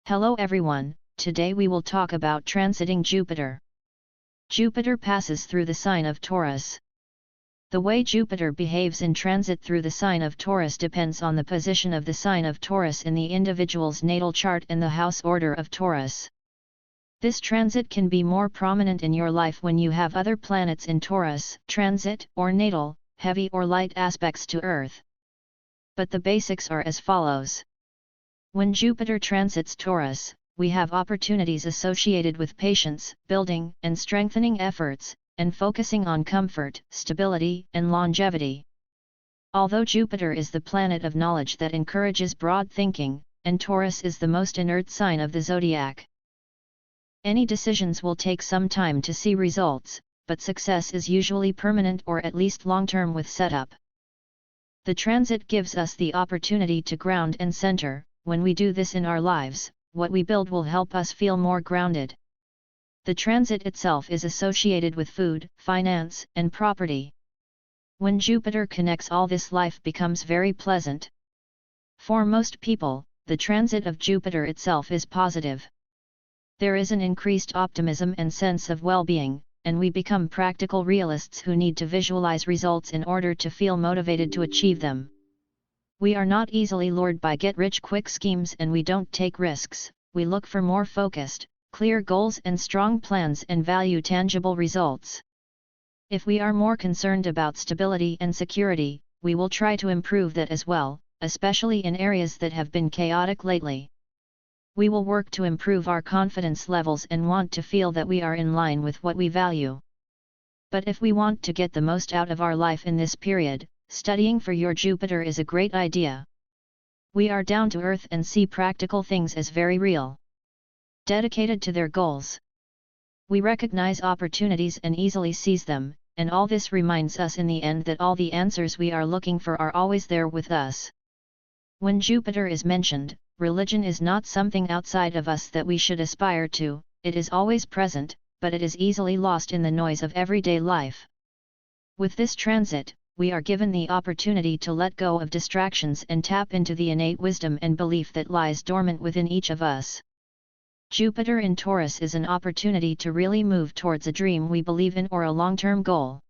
Hello everyone, today we will talk about transiting Jupiter. Jupiter passes through the sign of Taurus. The way Jupiter behaves in transit through the sign of Taurus depends on the position of the sign of Taurus in the individual's natal chart and the house order of Taurus. This transit can be more prominent in your life when you have other planets in Taurus, transit, or natal, heavy or light aspects to Earth. But the basics are as follows. When Jupiter transits Taurus, we have opportunities associated with patience, building and strengthening efforts, and focusing on comfort, stability, and longevity. Although Jupiter is the planet of knowledge that encourages broad thinking, and Taurus is the most inert sign of the zodiac. Any decisions will take some time to see results, but success is usually permanent or at least long-term with setup. The transit gives us the opportunity to ground and center. When we do this in our lives, what we build will help us feel more grounded. The transit itself is associated with food, finance, and property. When Jupiter connects all this, life becomes very pleasant. For most people, the transit of Jupiter itself is positive. There is an increased optimism and sense of well-being, and we become practical realists who need to visualize results in order to feel motivated to achieve them. We are not easily lured by get-rich-quick schemes, and we don't take risks. We look for more focused, clear goals and strong plans and value tangible results. If we are more concerned about stability and security, we will try to improve that as well, especially in areas that have been chaotic lately. We will work to improve our confidence levels and want to feel that we are in line with what we value. But if we want to get the most out of our life in this period, studying for your Jupiter is a great idea. We are down to earth and see practical things as very real. Dedicated to their goals. We recognize opportunities and easily seize them, and all this reminds us in the end that all the answers we are looking for are always there with us. When Jupiter is mentioned, religion is not something outside of us that we should aspire to. It is always present, but it is easily lost in the noise of everyday life. With this transit, we are given the opportunity to let go of distractions and tap into the innate wisdom and belief that lies dormant within each of us. Jupiter in Taurus is an opportunity to really move towards a dream we believe in or a long-term goal.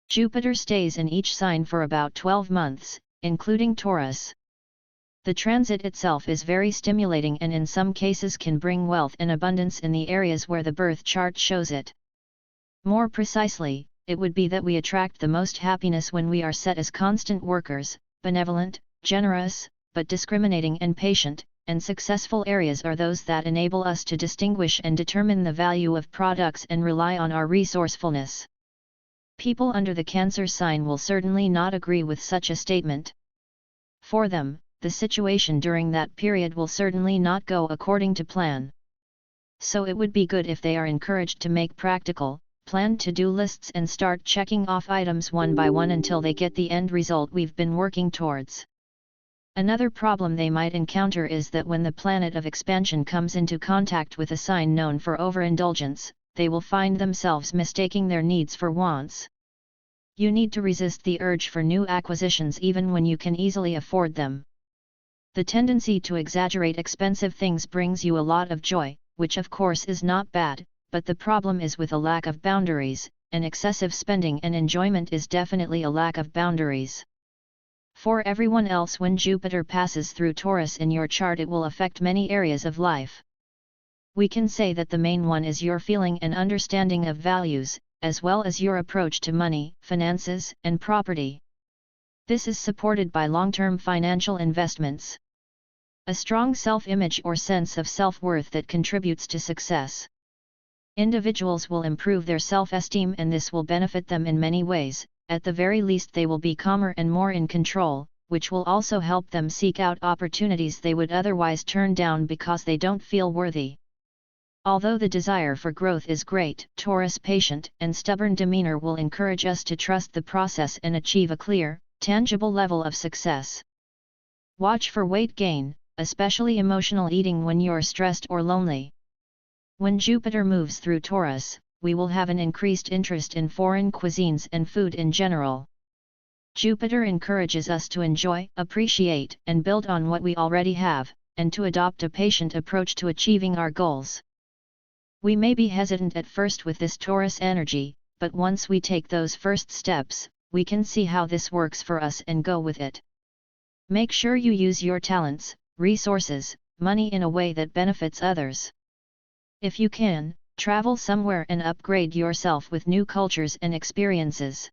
Jupiter stays in each sign for about 12 months, including Taurus. The transit itself is very stimulating and in some cases can bring wealth and abundance in the areas where the birth chart shows it. More precisely, it would be that we attract the most happiness when we are set as constant workers, benevolent, generous, but discriminating and patient, and successful areas are those that enable us to distinguish and determine the value of products and rely on our resourcefulness. People under the Cancer sign will certainly not agree with such a statement. For them, the situation during that period will certainly not go according to plan. So it would be good if they are encouraged to make practical, planned to-do lists and start checking off items one by one until they get the end result we've been working towards. Another problem they might encounter is that when the planet of expansion comes into contact with a sign known for overindulgence, they will find themselves mistaking their needs for wants. You need to resist the urge for new acquisitions even when you can easily afford them. The tendency to exaggerate expensive things brings you a lot of joy, which of course is not bad, but the problem is with a lack of boundaries, and excessive spending and enjoyment is definitely a lack of boundaries. For everyone else, when Jupiter passes through Taurus in your chart, it will affect many areas of life. We can say that the main one is your feeling and understanding of values, as well as your approach to money, finances, and property. This is supported by long-term financial investments. A strong self-image or sense of self-worth that contributes to success. Individuals will improve their self-esteem and this will benefit them in many ways. At the very least they will be calmer and more in control, which will also help them seek out opportunities they would otherwise turn down because they don't feel worthy. Although the desire for growth is great, Taurus' patient and stubborn demeanor will encourage us to trust the process and achieve a clear, tangible level of success. Watch for weight gain, especially emotional eating when you're stressed or lonely. When Jupiter moves through Taurus, we will have an increased interest in foreign cuisines and food in general. Jupiter encourages us to enjoy, appreciate, and build on what we already have, and to adopt a patient approach to achieving our goals. We may be hesitant at first with this Taurus energy, but once we take those first steps, we can see how this works for us and go with it. Make sure you use your talents, resources, money in a way that benefits others. If you can, travel somewhere and upgrade yourself with new cultures and experiences.